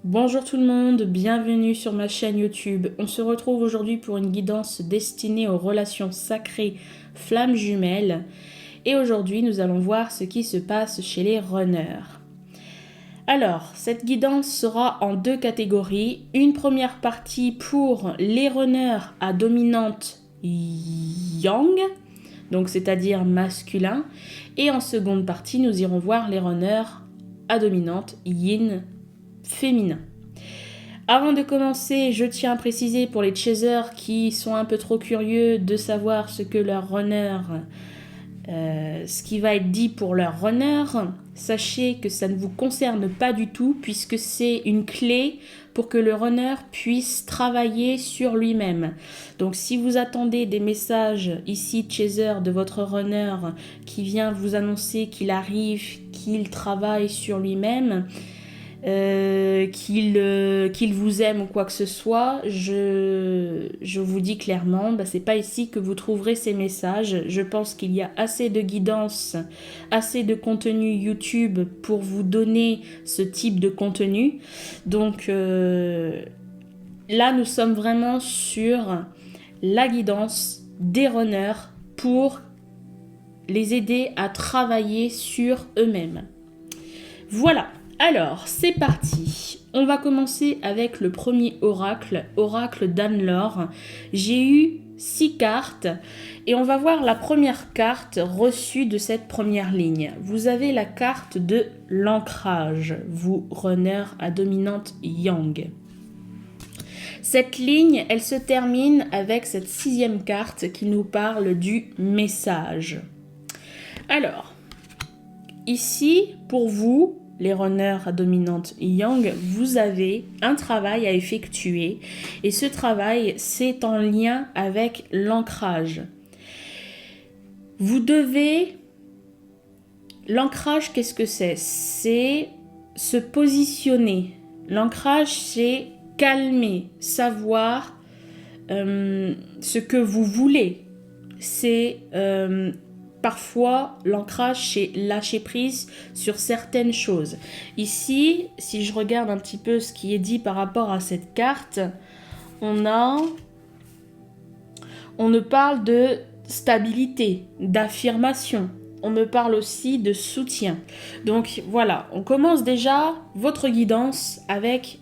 Bonjour tout le monde, bienvenue sur ma chaîne YouTube. On se retrouve aujourd'hui pour une guidance destinée aux relations sacrées flammes jumelles. Et aujourd'hui, nous allons voir ce qui se passe chez les runners. Alors, cette guidance sera en deux catégories. Une première partie pour les runners à dominante yang, donc c'est-à-dire masculin. Et en seconde partie, nous irons voir les runners à dominante yin, féminin. Avant de commencer, je tiens à préciser pour les chasers qui sont un peu trop curieux de savoir ce que leur runner, ce qui va être dit pour leur runner, sachez que ça ne vous concerne pas du tout puisque c'est une clé pour que le runner puisse travailler sur lui-même. Donc si vous attendez des messages ici chaser de votre runner qui vient vous annoncer qu'il arrive, qu'il travaille sur lui-même, qu'il vous aime ou quoi que ce soit, je vous dis clairement, c'est pas ici que vous trouverez ces messages. Je pense qu'il y a assez de guidance, assez de contenu YouTube pour vous donner ce type de contenu. Donc là, nous sommes vraiment sur la guidance des runners pour les aider à travailler sur eux-mêmes. Voilà. Alors, c'est parti. On va commencer avec le premier oracle, oracle d'Anne-Laure. J'ai eu 6 cartes et on va voir la première carte reçue de cette première ligne. Vous avez la carte de l'ancrage, vous, runner à dominante yang. Cette ligne, elle se termine avec cette 6e carte qui nous parle du message. Alors, ici, pour vous, les runners à dominante yang, vous avez un travail à effectuer et ce travail, c'est en lien avec l'ancrage. Vous devez... L'ancrage, qu'est-ce que c'est? C'est se positionner. L'ancrage, c'est calmer, savoir ce que vous voulez. C'est... Parfois, l'ancrage, c'est lâcher prise sur certaines choses. Ici, si je regarde un petit peu ce qui est dit par rapport à cette carte, on me parle de stabilité, d'affirmation. On me parle aussi de soutien. Donc voilà, on commence déjà votre guidance avec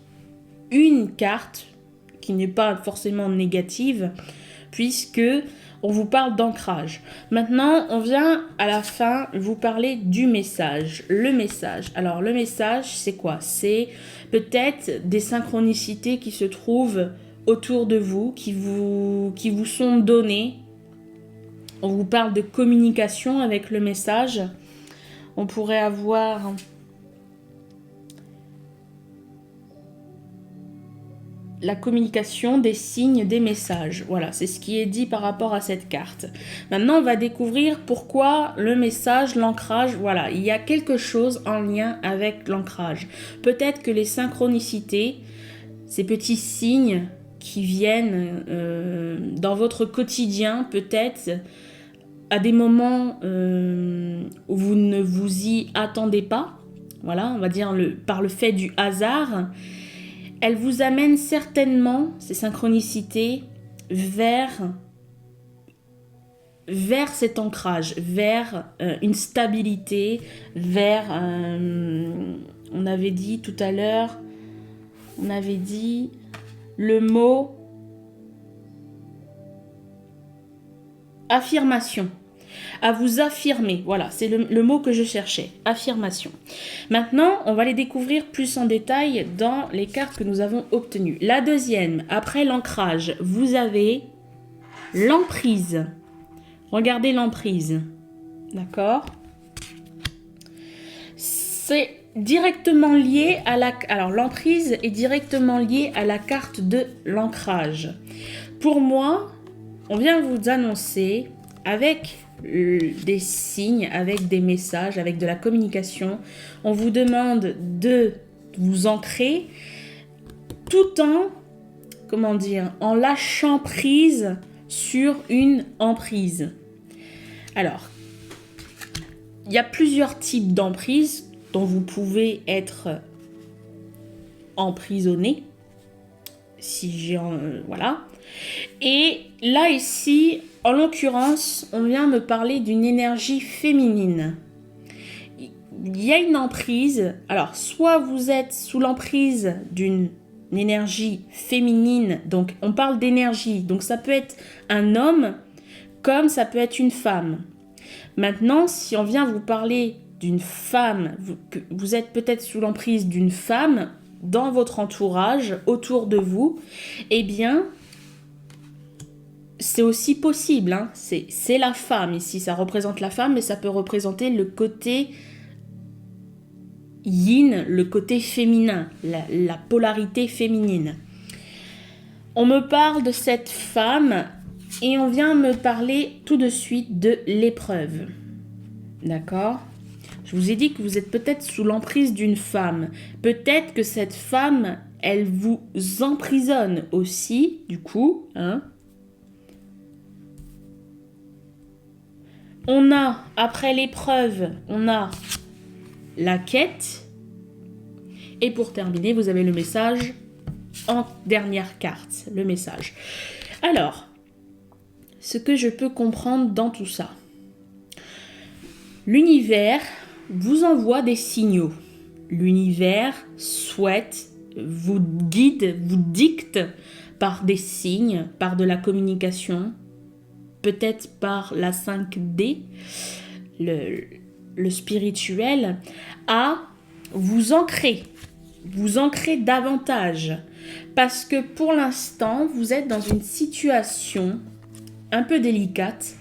une carte qui n'est pas forcément négative, puisque on vous parle d'ancrage. Maintenant, on vient à la fin vous parler du message. Le message. Alors, le message, c'est quoi? C'est peut-être des synchronicités qui se trouvent autour de vous, qui vous sont données. On vous parle de communication avec le message. On pourrait avoir... la communication, des signes, des messages. Voilà, c'est ce qui est dit par rapport à cette carte. Maintenant, on va découvrir pourquoi le message, l'ancrage, voilà, il y a quelque chose en lien avec l'ancrage. Peut-être que les synchronicités, ces petits signes qui viennent dans votre quotidien, peut-être à des moments où vous ne vous y attendez pas, voilà, on va dire par le fait du hasard, elle vous amène certainement, ces synchronicités, vers cet ancrage, vers une stabilité, vers, on avait dit tout à l'heure, on avait dit le mot affirmation. À vous affirmer, voilà, c'est le mot que je cherchais, affirmation. Maintenant, on va les découvrir plus en détail dans les cartes que nous avons obtenues. La deuxième, après l'ancrage, vous avez l'emprise. Regardez l'emprise, d'accord? C'est directement lié à la... Alors, l'emprise est directement liée à la carte de l'ancrage. Pour moi, on vient vous annoncer avec des signes, avec des messages, avec de la communication. On vous demande de vous ancrer tout en, comment dire, en lâchant prise sur une emprise. Alors, il y a plusieurs types d'emprises dont vous pouvez être emprisonné. Si j'ai... voilà. Et là, ici, en l'occurrence, on vient me parler d'une énergie féminine. Il y a une emprise. Alors, soit vous êtes sous l'emprise d'une énergie féminine, donc on parle d'énergie, donc ça peut être un homme comme ça peut être une femme. Maintenant, si on vient vous parler d'une femme, vous êtes peut-être sous l'emprise d'une femme dans votre entourage, autour de vous, eh bien, c'est aussi possible. Hein. C'est la femme ici, ça représente la femme, mais ça peut représenter le côté yin, le côté féminin, la polarité féminine. On me parle de cette femme et on vient me parler tout de suite de l'épreuve. D'accord ? Je vous ai dit que vous êtes peut-être sous l'emprise d'une femme. Peut-être que cette femme, elle vous emprisonne aussi, du coup. Hein. On a, après l'épreuve, on a la quête. Et pour terminer, vous avez le message en dernière carte. Le message. Alors, ce que je peux comprendre dans tout ça. L'univers vous envoie des signaux. L'univers souhaite, vous guide, vous dicte par des signes, par de la communication, peut-être par la 5D, le spirituel, à vous ancrer davantage. Parce que pour l'instant, vous êtes dans une situation un peu délicate.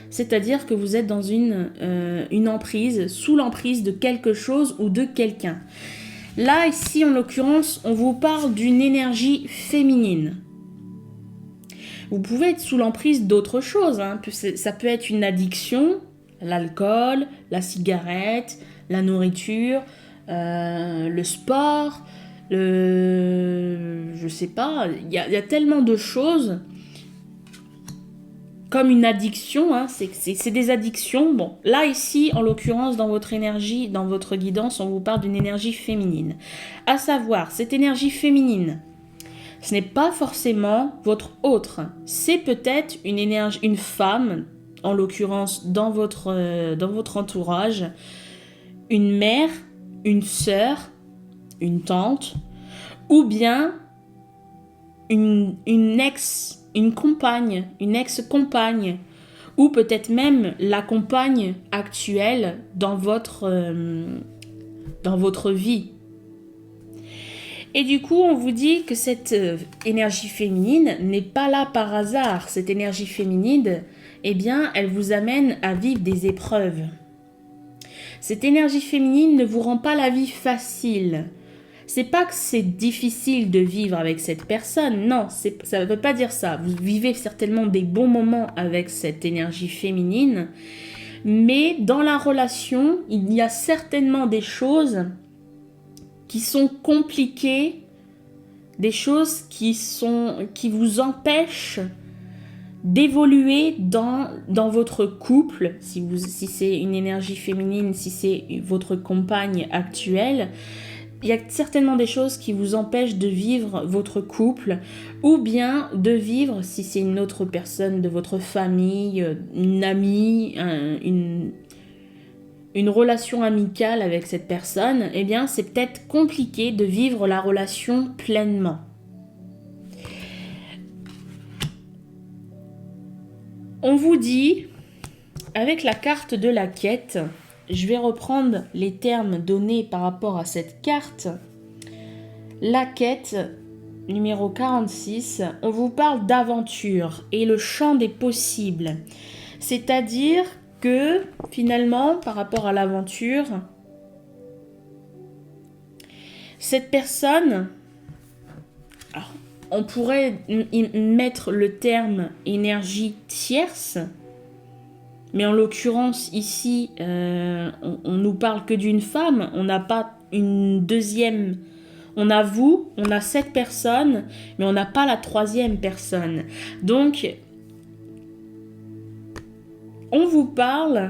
C'est-à-dire que vous êtes dans une emprise, sous l'emprise de quelque chose ou de quelqu'un. Là, ici, en l'occurrence, on vous parle d'une énergie féminine. Vous pouvez être sous l'emprise d'autres choses. Hein. Ça peut être une addiction, l'alcool, la cigarette, la nourriture, le sport, je sais pas, il y a tellement de choses... Comme une addiction, hein, c'est des addictions. Bon, là, ici, en l'occurrence, dans votre énergie, dans votre guidance, on vous parle d'une énergie féminine. À savoir, cette énergie féminine, ce n'est pas forcément votre autre. C'est peut-être une femme, en l'occurrence, dans votre entourage, une mère, une sœur, une tante, ou bien une compagne, une ex-compagne, ou peut-être même la compagne actuelle dans votre vie. Et du coup, on vous dit que cette énergie féminine n'est pas là par hasard. Cette énergie féminine, eh bien, elle vous amène à vivre des épreuves. Cette énergie féminine ne vous rend pas la vie facile. C'est pas que c'est difficile de vivre avec cette personne, non, ça ne veut pas dire ça. Vous vivez certainement des bons moments avec cette énergie féminine, mais dans la relation, il y a certainement des choses qui sont compliquées, des choses qui vous empêchent d'évoluer dans votre couple, si c'est une énergie féminine, si c'est votre compagne actuelle. Il y a certainement des choses qui vous empêchent de vivre votre couple ou bien de vivre, si c'est une autre personne de votre famille, une amie, une relation amicale avec cette personne, eh bien c'est peut-être compliqué de vivre la relation pleinement. On vous dit, avec la carte de la quête, je vais reprendre les termes donnés par rapport à cette carte. La quête, numéro 46, on vous parle d'aventure et le champ des possibles. C'est-à-dire que, finalement, par rapport à l'aventure, cette personne, alors, on pourrait y mettre le terme énergie tierce, mais en l'occurrence, ici, on nous parle que d'une femme. On n'a pas une deuxième. On a vous, on a cette personne, mais on n'a pas la troisième personne. Donc, on vous parle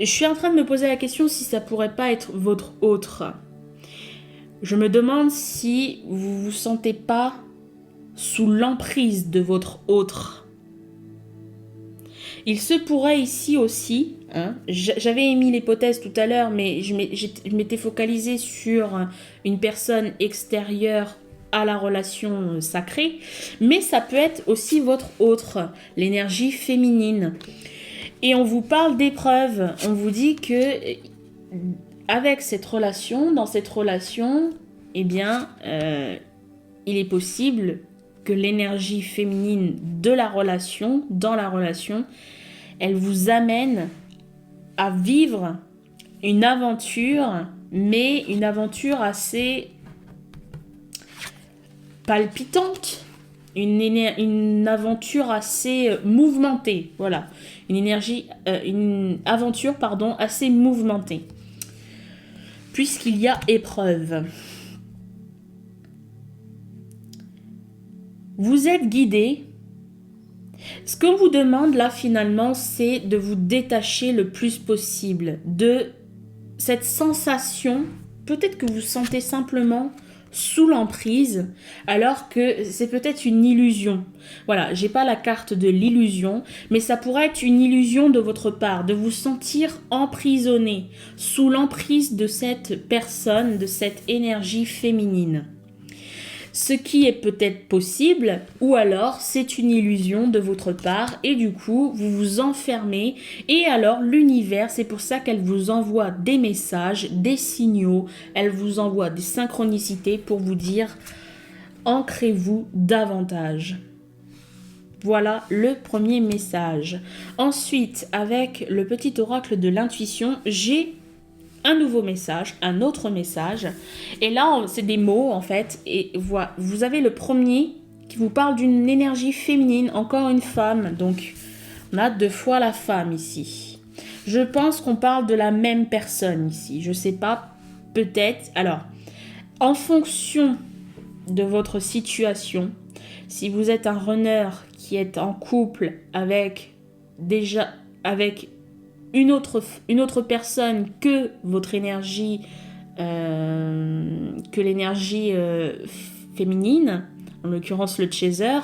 je suis en train de me poser la question si ça pourrait pas être votre autre. Je me demande si vous vous sentez pas sous l'emprise de votre autre. Il se pourrait ici aussi, hein, j'avais émis l'hypothèse tout à l'heure, mais je m'étais focalisée sur une personne extérieure à la relation sacrée, mais ça peut être aussi votre autre, l'énergie féminine. Et on vous parle d'épreuves, on vous dit que avec cette relation, dans cette relation, eh bien, il est possible que l'énergie féminine de la relation, dans la relation, elle vous amène à vivre une aventure, mais une aventure assez palpitante, une aventure assez mouvementée, voilà, une aventure, pardon, assez mouvementée, puisqu'il y a épreuve. Vous êtes guidé. Ce qu'on vous demande là finalement, c'est de vous détacher le plus possible de cette sensation, peut-être que vous sentez simplement sous l'emprise, alors que c'est peut-être une illusion. Voilà, j'ai pas la carte de l'illusion, mais ça pourrait être une illusion de votre part, de vous sentir emprisonné sous l'emprise de cette personne, de cette énergie féminine. Ce qui est peut-être possible, ou alors c'est une illusion de votre part et du coup vous vous enfermez et alors l'univers, c'est pour ça qu'elle vous envoie des messages, des signaux, elle vous envoie des synchronicités pour vous dire ancrez-vous davantage. Voilà le premier message. Ensuite, avec le petit oracle de l'intuition, j'ai un nouveau message, un autre message. Et là, c'est des mots en fait. Et voilà, vous avez le premier qui vous parle d'une énergie féminine, encore une femme. Donc, on a 2 fois la femme ici. Je pense qu'on parle de la même personne ici. Je sais pas, peut-être. Alors, en fonction de votre situation, si vous êtes un runner qui est en couple avec une autre personne que votre énergie, que l'énergie féminine, en l'occurrence le chaser,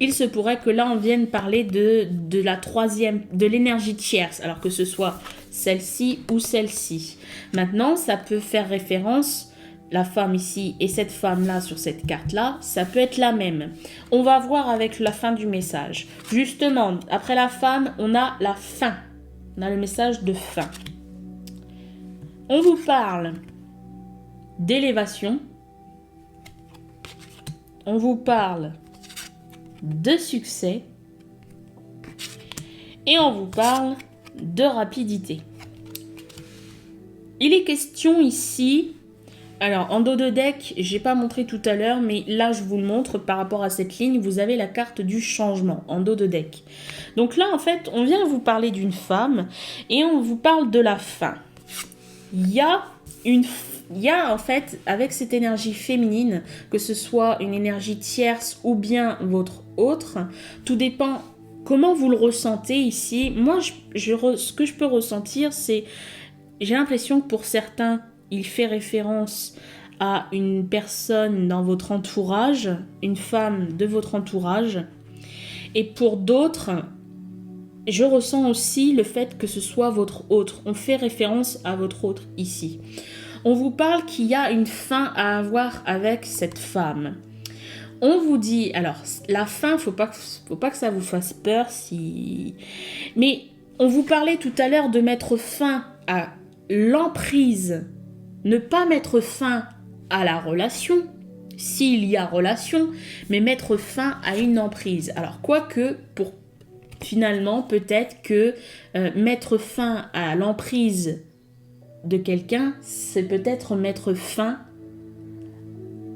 il se pourrait que là on vienne parler de la troisième, de l'énergie tierce, alors que ce soit celle-ci ou celle-ci. Maintenant, ça peut faire référence, la femme ici et cette femme-là sur cette carte-là, ça peut être la même. On va voir avec la fin du message. Justement, après la femme, on a la fin. On a le message de fin. On vous parle d'élévation. On vous parle de succès. Et on vous parle de rapidité. Il est question ici... Alors, en dos de deck, j'ai pas montré tout à l'heure, mais là, je vous le montre par rapport à cette ligne. Vous avez la carte du changement en dos de deck. Donc là, en fait, on vient vous parler d'une femme et on vous parle de la fin. Il y a en fait, avec cette énergie féminine, que ce soit une énergie tierce ou bien votre autre, tout dépend comment vous le ressentez ici. Moi, ce que je peux ressentir, c'est... J'ai l'impression que pour certains... Il fait référence à une personne dans votre entourage, une femme de votre entourage. Et pour d'autres, je ressens aussi le fait que ce soit votre autre. On fait référence à votre autre ici. On vous parle qu'il y a une fin à avoir avec cette femme. On vous dit, alors la fin, faut pas que ça vous fasse peur si... Mais on vous parlait tout à l'heure de mettre fin à l'emprise. Ne pas mettre fin à la relation, s'il y a relation, mais mettre fin à une emprise. Alors, quoique, pour finalement, peut-être que mettre fin à l'emprise de quelqu'un, c'est peut-être mettre fin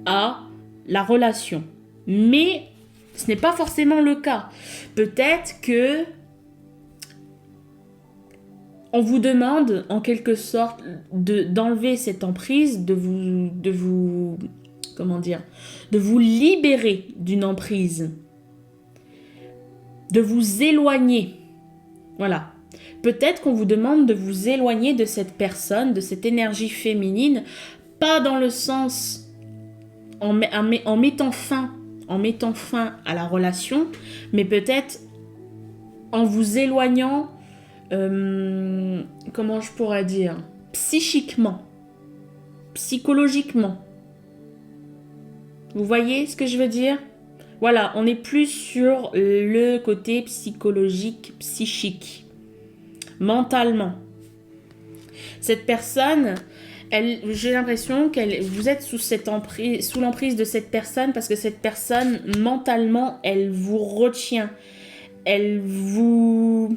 à la relation. Mais ce n'est pas forcément le cas. Peut-être que on vous demande, en quelque sorte, d'enlever cette emprise, de vous libérer d'une emprise, de vous éloigner. Voilà. Peut-être qu'on vous demande de vous éloigner de cette personne, de cette énergie féminine, pas dans le sens en mettant fin à la relation, mais peut-être en vous éloignant, comment je pourrais dire, psychiquement, psychologiquement. Vous voyez ce que je veux dire? Voilà, on est plus sur le côté psychologique, psychique, mentalement. Cette personne, j'ai l'impression que vous êtes sous l'emprise de cette personne parce que cette personne, mentalement, elle vous retient. Elle vous...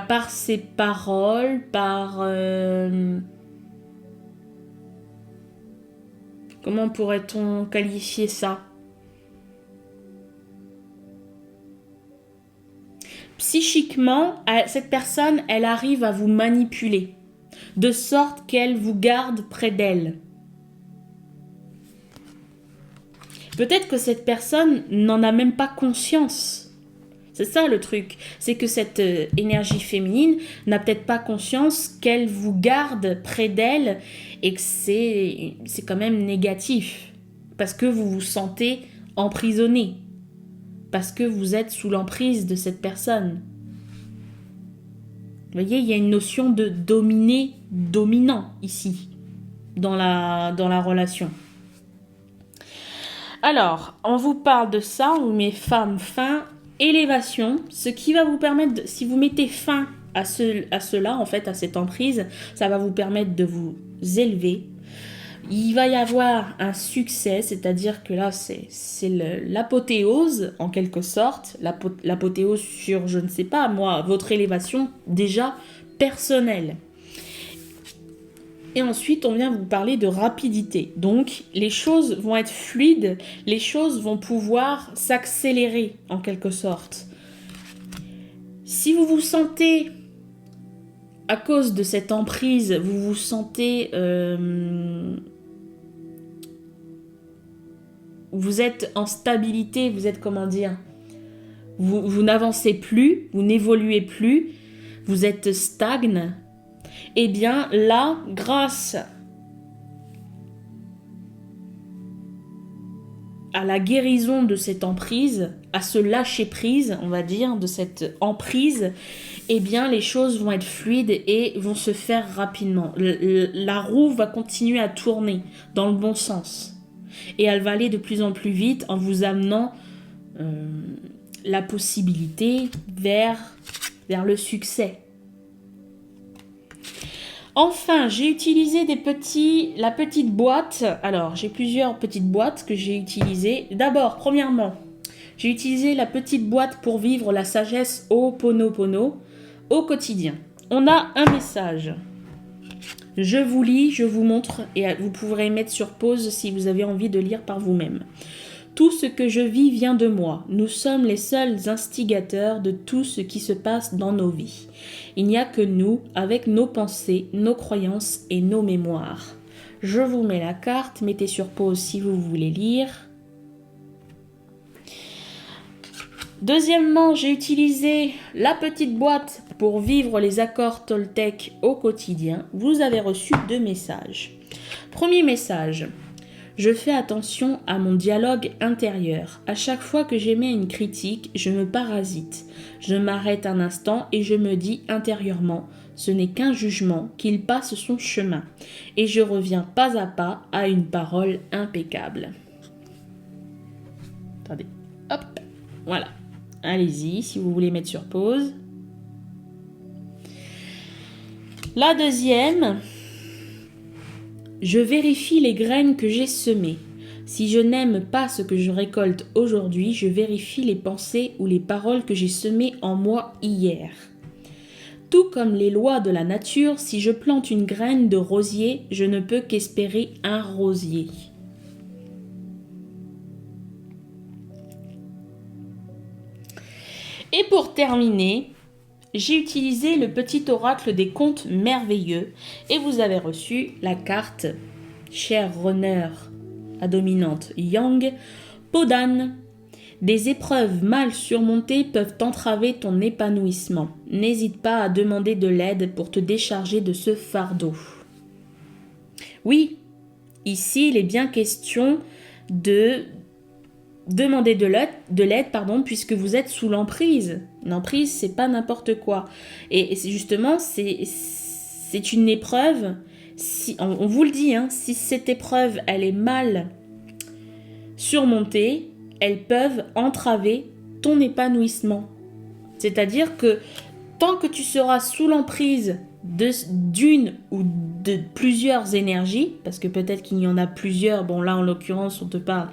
par ses paroles, par... Comment pourrait-on qualifier ça? Psychiquement, cette personne, elle arrive à vous manipuler, de sorte qu'elle vous garde près d'elle. Peut-être que cette personne n'en a même pas conscience. C'est ça le truc, c'est que cette énergie féminine n'a peut-être pas conscience qu'elle vous garde près d'elle et que c'est quand même négatif. Parce que vous vous sentez emprisonné. Parce que vous êtes sous l'emprise de cette personne. Vous voyez, il y a une notion de dominant ici, dans la relation. Alors, on vous parle de ça, on met femme, fin, élévation, ce qui va vous permettre, si vous mettez fin à cela, en fait, à cette emprise, ça va vous permettre de vous élever. Il va y avoir un succès, c'est-à-dire que là, c'est l'apothéose, en quelque sorte, l'apothéose sur, je ne sais pas, moi, votre élévation, déjà, personnelle. Et ensuite, on vient vous parler de rapidité. Donc, les choses vont être fluides, les choses vont pouvoir s'accélérer, en quelque sorte. Si vous vous sentez, à cause de cette emprise, vous vous sentez... vous êtes en stabilité, vous êtes, comment dire, vous n'avancez plus, vous n'évoluez plus, vous êtes stagne, eh bien là, grâce à la guérison de cette emprise, à ce lâcher-prise, on va dire, de cette emprise, eh bien les choses vont être fluides et vont se faire rapidement. La roue va continuer à tourner dans le bon sens. Et elle va aller de plus en plus vite en vous amenant la possibilité vers le succès. Enfin, j'ai utilisé la petite boîte. Alors, j'ai plusieurs petites boîtes que j'ai utilisées. D'abord, premièrement, j'ai utilisé la petite boîte pour vivre la sagesse Ho'oponopono au quotidien. On a un message. Je vous lis, je vous montre et vous pourrez mettre sur pause si vous avez envie de lire par vous-même. Tout ce que je vis vient de moi. Nous sommes les seuls instigateurs de tout ce qui se passe dans nos vies. Il n'y a que nous, avec nos pensées, nos croyances et nos mémoires. Je vous mets la carte, mettez sur pause si vous voulez lire. Deuxièmement, j'ai utilisé la petite boîte pour vivre les accords Toltec au quotidien. Vous avez reçu 2 messages. Premier message. Je fais attention à mon dialogue intérieur. À chaque fois que j'émets une critique, je me parasite. Je m'arrête un instant et je me dis intérieurement, ce n'est qu'un jugement, qu'il passe son chemin. Et je reviens pas à pas à une parole impeccable. Attendez, hop, voilà. Allez-y, si vous voulez mettre sur pause. La deuxième... Je vérifie les graines que j'ai semées. Si je n'aime pas ce que je récolte aujourd'hui, je vérifie les pensées ou les paroles que j'ai semées en moi hier. Tout comme les lois de la nature, si je plante une graine de rosier, je ne peux qu'espérer un rosier. Et pour terminer, j'ai utilisé le petit oracle des contes merveilleux et vous avez reçu la carte Cher Runner à dominante Yang, peau d'âne. Des épreuves mal surmontées peuvent entraver ton épanouissement. N'hésite pas à demander de l'aide pour te décharger de ce fardeau. Oui, ici, il est bien question de demander de l'aide, puisque vous êtes sous l'emprise. L'emprise, c'est pas n'importe quoi. Et justement, c'est une épreuve. Si, on vous le dit, hein, si cette épreuve, elle est mal surmontées, elles peuvent entraver ton épanouissement. C'est-à-dire que tant que tu seras sous l'emprise d'une ou de plusieurs énergies, parce que peut-être qu'il y en a plusieurs, bon là en l'occurrence on te parle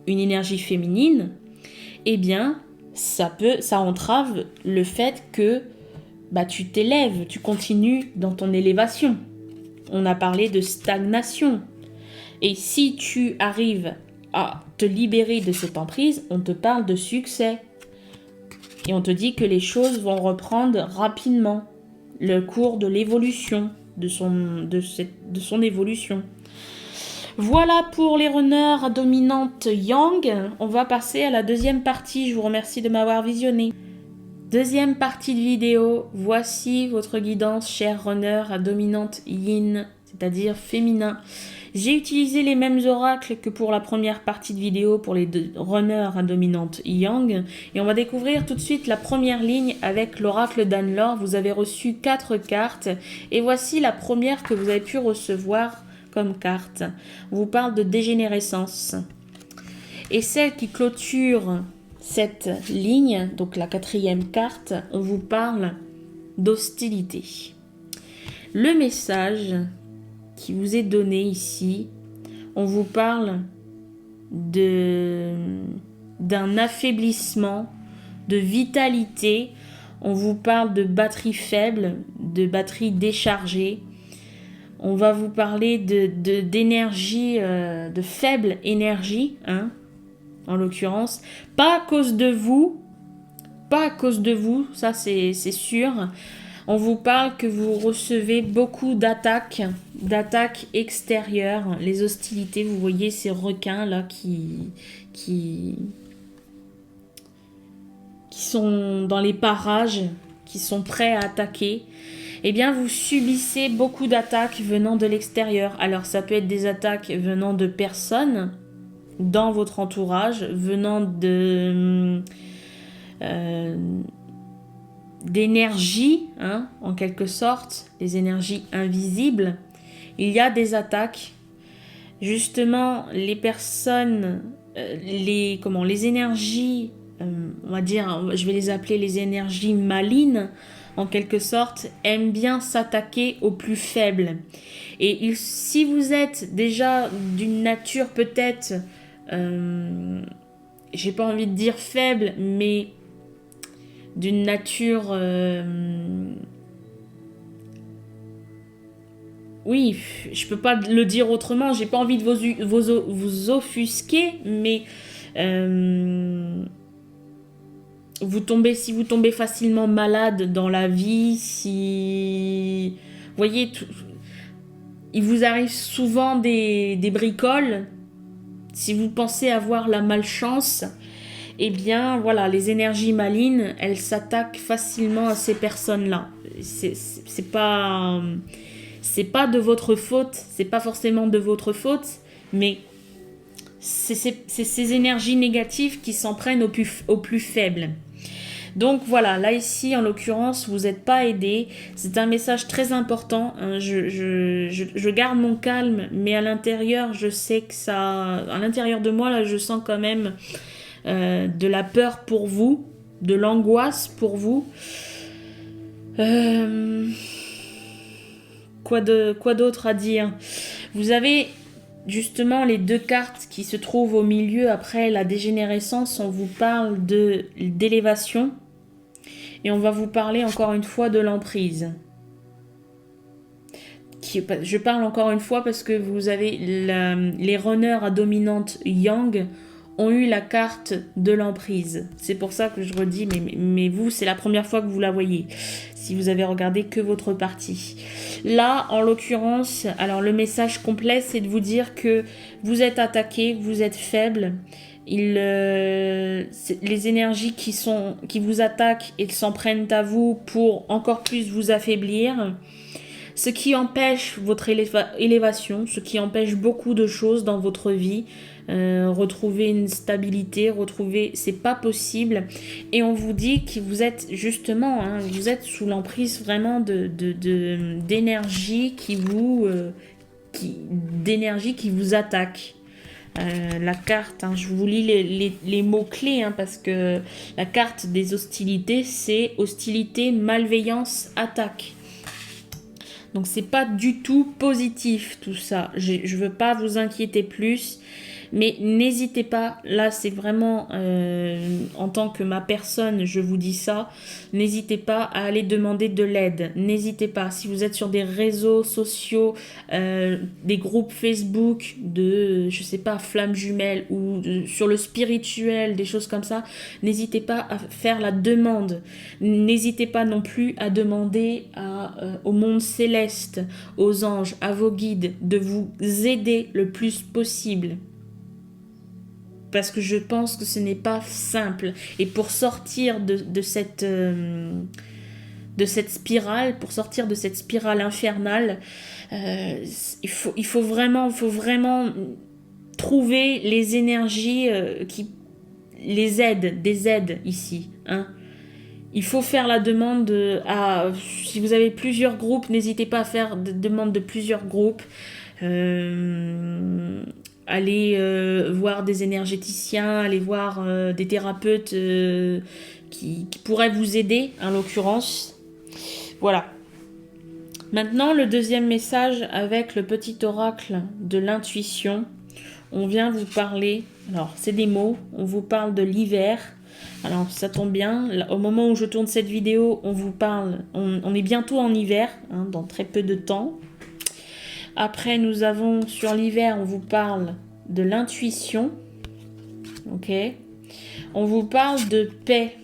une énergie féminine, eh bien ça entrave le fait que tu t'élèves, tu continues dans ton élévation. On a parlé de stagnation. Et si tu arrives à te libérer de cette emprise, on te parle de succès. Et on te dit que les choses vont reprendre rapidement le cours de l'évolution, de son évolution. Voilà pour les runners à dominante yang. On va passer à la deuxième partie. Je vous remercie de m'avoir visionné. Deuxième partie de vidéo. Voici votre guidance, chers runners à dominante yin, c'est-à-dire féminin. J'ai utilisé les mêmes oracles que pour la première partie de vidéo pour les runners à dominante yang. Et on va découvrir tout de suite la première ligne avec l'oracle d'Anne-Laure. Vous avez reçu 4 cartes. Et voici la première que vous avez pu recevoir comme carte. On vous parle de dégénérescence. Et celle qui clôture cette ligne, donc la 4e carte, on vous parle d'hostilité. Le message qui vous est donné ici, on vous parle d'un affaiblissement, de vitalité, on vous parle de batterie faible, de batterie déchargée, on va vous parler d'énergie, de faible énergie, hein, en l'occurrence, pas à cause de vous, ça c'est sûr. On vous parle que vous recevez beaucoup d'attaques extérieures, les hostilités. Vous voyez ces requins là qui sont dans les parages, qui sont prêts à attaquer. Eh bien, vous subissez beaucoup d'attaques venant de l'extérieur. Alors, ça peut être des attaques venant de personnes dans votre entourage, venant d'énergie, hein, en quelque sorte, des énergies invisibles. Il y a des attaques. Justement, les personnes, les énergies, on va dire, je vais les appeler les énergies malines, en quelque sorte, aiment bien s'attaquer aux plus faibles. Et si vous êtes déjà d'une nature peut-être, j'ai pas envie de dire faible, mais d'une nature, oui, je peux pas le dire autrement, j'ai pas envie de vous offusquer, mais si vous tombez facilement malade dans la vie, si vous voyez, il vous arrive souvent des bricoles, si vous pensez avoir la malchance, eh bien voilà, les énergies malines, elles s'attaquent facilement à ces personnes-là. C'est pas de votre faute, c'est pas forcément de votre faute, mais c'est ces énergies négatives qui s'en prennent aux plus faibles. Donc voilà, là ici en l'occurrence vous n'êtes pas aidé, c'est un message très important, hein. Je garde mon calme, mais à l'intérieur je sais que à l'intérieur de moi là je sens quand même de la peur pour vous, de l'angoisse pour vous. Quoi d'autre à dire? Vous avez justement les 2 cartes qui se trouvent au milieu après la dégénérescence. On vous parle d'élévation et on va vous parler encore une fois de l'emprise. Je parle encore une fois parce que vous avez les runners à dominante yang ont eu la carte de l'emprise. C'est pour ça que je redis, mais vous, c'est la première fois que vous la voyez, si vous avez regardé que votre partie. Là, en l'occurrence, alors le message complet, c'est de vous dire que vous êtes attaqué, vous êtes faible, Les énergies qui vous attaquent et s'en prennent à vous pour encore plus vous affaiblir, ce qui empêche votre élévation, ce qui empêche beaucoup de choses dans votre vie. Retrouver une stabilité, c'est pas possible. Et on vous dit que vous êtes justement, hein, vous êtes sous l'emprise vraiment d'énergie qui vous attaque. La carte, hein, je vous lis les mots-clés, hein, parce que la carte des hostilités, c'est hostilité, malveillance, attaque. Donc c'est pas du tout positif tout ça. Je veux pas vous inquiéter plus. Mais n'hésitez pas, là c'est vraiment en tant que ma personne, je vous dis ça, n'hésitez pas à aller demander de l'aide, n'hésitez pas, si vous êtes sur des réseaux sociaux, des groupes Facebook de, je sais pas, flammes jumelles ou sur le spirituel, des choses comme ça, n'hésitez pas à faire la demande, n'hésitez pas non plus à demander au monde céleste, aux anges, à vos guides, de vous aider le plus possible. Parce que je pense que ce n'est pas simple. Et pour sortir de cette spirale, infernale, il faut vraiment trouver les énergies qui les aident, des aides ici. Hein. Il faut faire la demande si vous avez plusieurs groupes, n'hésitez pas à faire des demandes de plusieurs groupes. Aller voir des énergéticiens, aller voir des thérapeutes qui pourraient vous aider, en l'occurrence. Voilà. Maintenant, le deuxième message avec le petit oracle de l'intuition. On vient vous parler, alors c'est des mots, on vous parle de l'hiver. Alors ça tombe bien, au moment où je tourne cette vidéo, on vous parle, on est bientôt en hiver, hein, dans très peu de temps. Après, nous avons sur l'hiver, on vous parle de l'intuition. Ok. On vous parle de paix.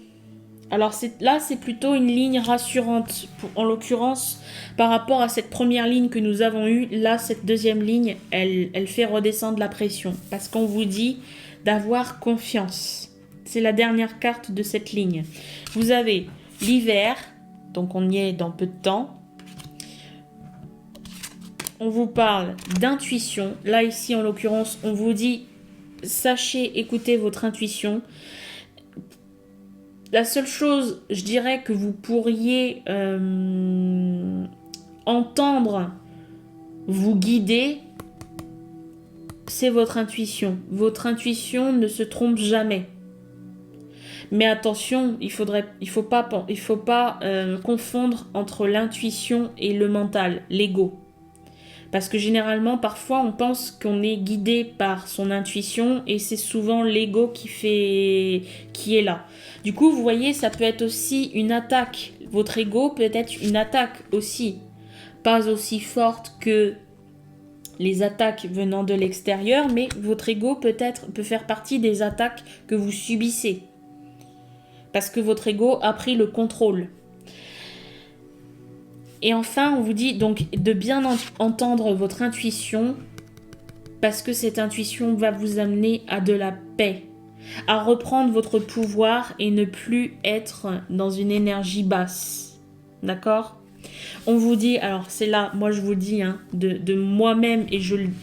Alors là, c'est plutôt une ligne rassurante. En l'occurrence, par rapport à cette première ligne que nous avons eue, là, cette deuxième ligne, elle fait redescendre la pression. Parce qu'on vous dit d'avoir confiance. C'est la dernière carte de cette ligne. Vous avez l'hiver, donc on y est dans peu de temps. On vous parle d'intuition. Là, ici, en l'occurrence, on vous dit, sachez écouter votre intuition. La seule chose, je dirais, que vous pourriez entendre vous guider, c'est votre intuition. Votre intuition ne se trompe jamais. Mais attention, il faut pas confondre entre l'intuition et le mental, l'ego. Parce que généralement, parfois, on pense qu'on est guidé par son intuition et c'est souvent l'ego qui est là. Du coup, vous voyez, ça peut être aussi une attaque. Votre ego peut être une attaque aussi. Pas aussi forte que les attaques venant de l'extérieur, mais votre ego peut faire partie des attaques que vous subissez. Parce que votre ego a pris le contrôle. Et enfin, on vous dit donc de bien entendre votre intuition, parce que cette intuition va vous amener à de la paix, à reprendre votre pouvoir et ne plus être dans une énergie basse. D'accord ? On vous dit, alors c'est là, moi je vous dis, hein, de moi-même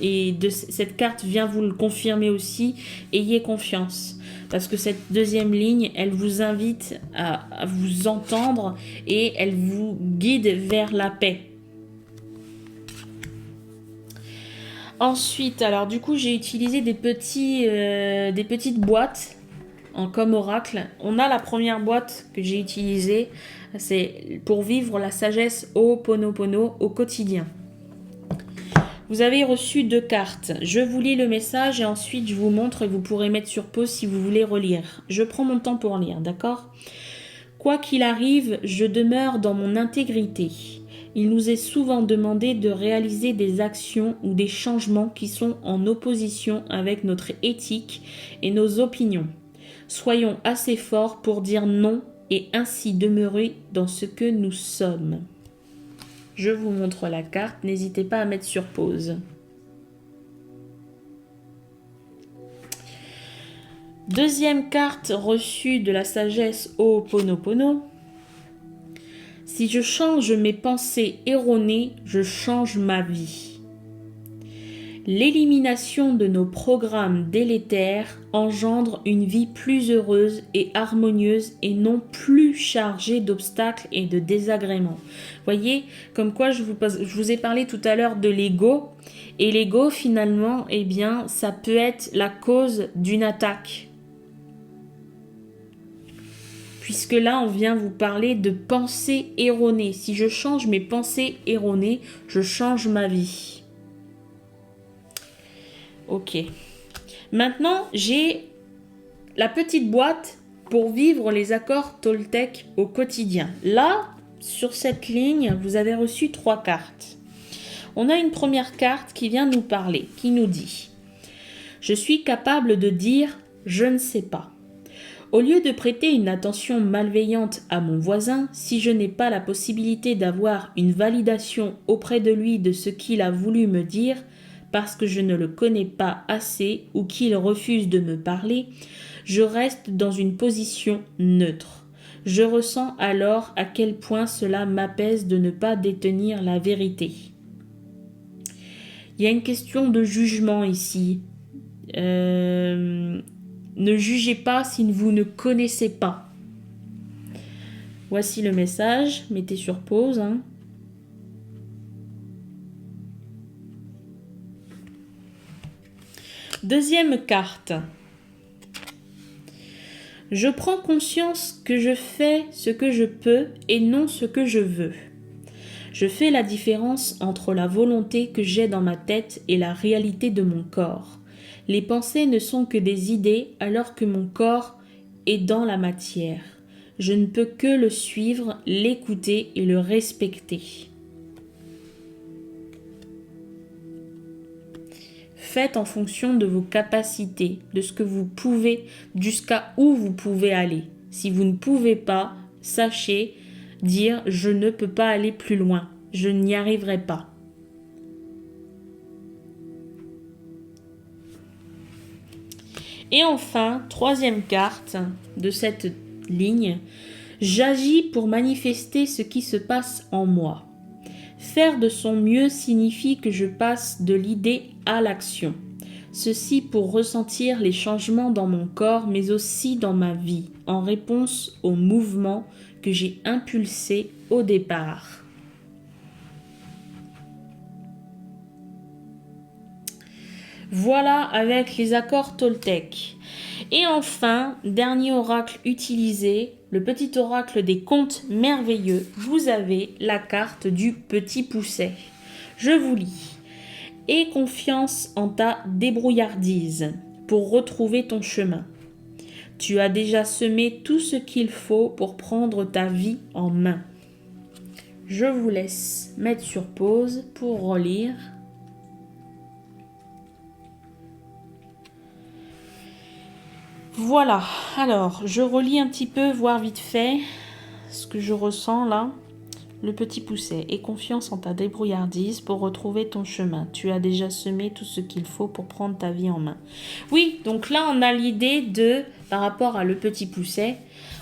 et de cette carte vient vous le confirmer aussi, ayez confiance. Parce que cette deuxième ligne, elle vous invite à vous entendre et elle vous guide vers la paix. Ensuite, alors du coup, j'ai utilisé des petites boîtes comme oracle. On a la première boîte que j'ai utilisée, c'est pour vivre la sagesse Ho'oponopono au quotidien. Vous avez reçu 2 cartes. Je vous lis le message et ensuite je vous montre et vous pourrez mettre sur pause si vous voulez relire. Je prends mon temps pour lire, d'accord ? Quoi qu'il arrive, je demeure dans mon intégrité. Il nous est souvent demandé de réaliser des actions ou des changements qui sont en opposition avec notre éthique et nos opinions. Soyons assez forts pour dire non et ainsi demeurer dans ce que nous sommes. Je vous montre la carte, n'hésitez pas à mettre sur pause. Deuxième carte reçue de la sagesse Ho'oponopono. Si je change mes pensées erronées, je change ma vie. L'élimination de nos programmes délétères engendre une vie plus heureuse et harmonieuse et non plus chargée d'obstacles et de désagréments. Voyez, comme quoi je vous ai parlé tout à l'heure de l'ego. Et l'ego, finalement, eh bien, ça peut être la cause d'une attaque. Puisque là, on vient vous parler de pensées erronées. Si je change mes pensées erronées, je change ma vie. Ok. Maintenant, j'ai la petite boîte pour vivre les accords Toltec au quotidien. Là, sur cette ligne, vous avez reçu 3 cartes. On a une première carte qui vient nous parler, qui nous dit « Je suis capable de dire « je ne sais pas ». Au lieu de prêter une attention malveillante à mon voisin, si je n'ai pas la possibilité d'avoir une validation auprès de lui de ce qu'il a voulu me dire, parce que je ne le connais pas assez ou qu'il refuse de me parler, je reste dans une position neutre. Je ressens alors à quel point cela m'apaise de ne pas détenir la vérité. Il y a une question de jugement ici. Ne jugez pas si vous ne connaissez pas. Voici le message. Mettez sur pause. Deuxième carte. Je prends conscience que je fais ce que je peux et non ce que je veux. Je fais la différence entre la volonté que j'ai dans ma tête et la réalité de mon corps. Les pensées ne sont que des idées alors que mon corps est dans la matière. Je ne peux que le suivre, l'écouter et le respecter. Faites en fonction de vos capacités, de ce que vous pouvez, jusqu'à où vous pouvez aller. Si vous ne pouvez pas, sachez dire « je ne peux pas aller plus loin, je n'y arriverai pas ». Et enfin, troisième carte de cette ligne, j'agis pour manifester ce qui se passe en moi. Faire de son mieux signifie que je passe de l'idée à l'action. Ceci pour ressentir les changements dans mon corps, mais aussi dans ma vie, en réponse au mouvement que j'ai impulsé au départ. Voilà avec les accords Toltec. Et enfin, dernier oracle utilisé, le petit oracle des contes merveilleux, vous avez la carte du petit pousset. Je vous lis. Aie confiance en ta débrouillardise pour retrouver ton chemin. Tu as déjà semé tout ce qu'il faut pour prendre ta vie en main. Je vous laisse mettre sur pause pour relire. Voilà, alors je relis un petit peu, voir vite fait ce que je ressens là. Le petit pousset, aie confiance en ta débrouillardise pour retrouver ton chemin. Tu as déjà semé tout ce qu'il faut pour prendre ta vie en main. Oui, donc là on a l'idée de, par rapport à le petit pousset,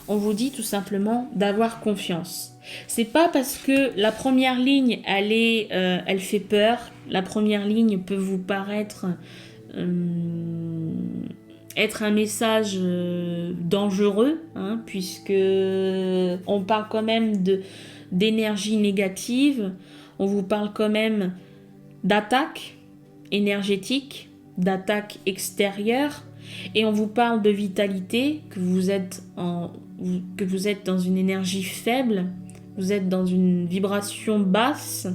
on vous dit tout simplement d'avoir confiance. C'est pas parce que la première ligne, elle fait peur. La première ligne peut vous paraître être un message dangereux, puisque on parle quand même d'énergie négative, on vous parle quand même d'attaque énergétique, d'attaque extérieure, et on vous parle de vitalité, que vous êtes dans une énergie faible, vous êtes dans une vibration basse,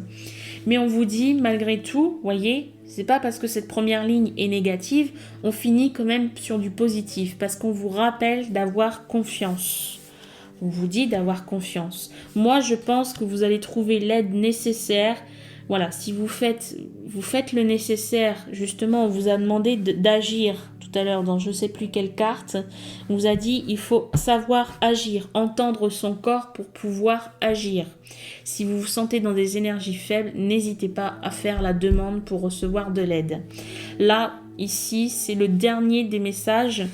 mais on vous dit malgré tout, voyez, c'est pas parce que cette première ligne est négative, on finit quand même sur du positif, parce qu'on vous rappelle d'avoir confiance. On vous dit d'avoir confiance. Moi, je pense que vous allez trouver l'aide nécessaire. Voilà, si vous faites le nécessaire, justement, on vous a demandé d'agir tout à l'heure dans je ne sais plus quelle carte. On vous a dit il faut savoir agir, entendre son corps pour pouvoir agir. Si vous vous sentez dans des énergies faibles, n'hésitez pas à faire la demande pour recevoir de l'aide. Là, ici, c'est le dernier des messages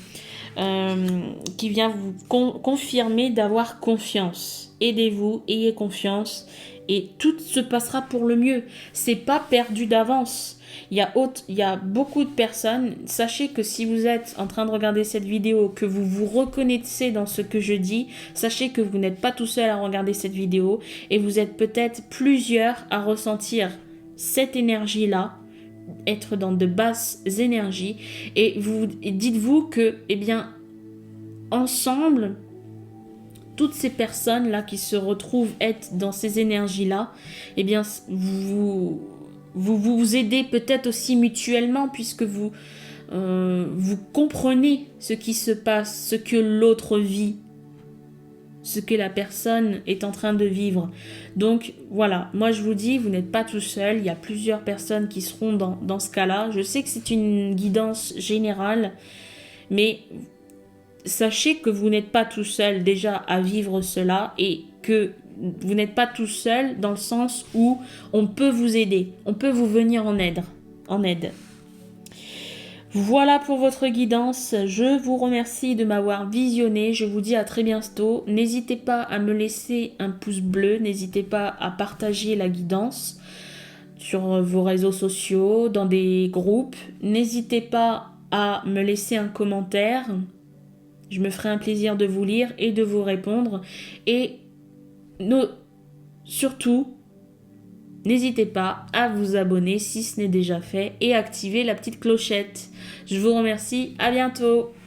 qui vient vous confirmer d'avoir confiance. Aidez-vous, ayez confiance et tout se passera pour le mieux. C'est pas perdu d'avance. Il y a beaucoup de personnes. Sachez que si vous êtes en train de regarder cette vidéo, que vous vous reconnaissez dans ce que je dis, sachez que vous n'êtes pas tout seul à regarder cette vidéo et vous êtes peut-être plusieurs à ressentir cette énergie-là, être dans de basses énergies et dites-vous que, eh bien, ensemble, toutes ces personnes-là qui se retrouvent être dans ces énergies-là, eh bien, vous aidez peut-être aussi mutuellement puisque vous comprenez ce qui se passe, ce que l'autre vit, ce que la personne est en train de vivre. Donc voilà, moi je vous dis, vous n'êtes pas tout seul, il y a plusieurs personnes qui seront dans ce cas-là. Je sais que c'est une guidance générale, mais sachez que vous n'êtes pas tout seul déjà à vivre cela et que vous n'êtes pas tout seul dans le sens où on peut vous aider, on peut vous venir en aide. Voilà pour votre guidance, je vous remercie de m'avoir visionné, je vous dis à très bientôt. N'hésitez pas à me laisser un pouce bleu, n'hésitez pas à partager la guidance sur vos réseaux sociaux, dans des groupes. N'hésitez pas à me laisser un commentaire, je me ferai un plaisir de vous lire et de vous répondre. Et surtout, n'hésitez pas à vous abonner si ce n'est déjà fait et activer la petite clochette. Je vous remercie, à bientôt.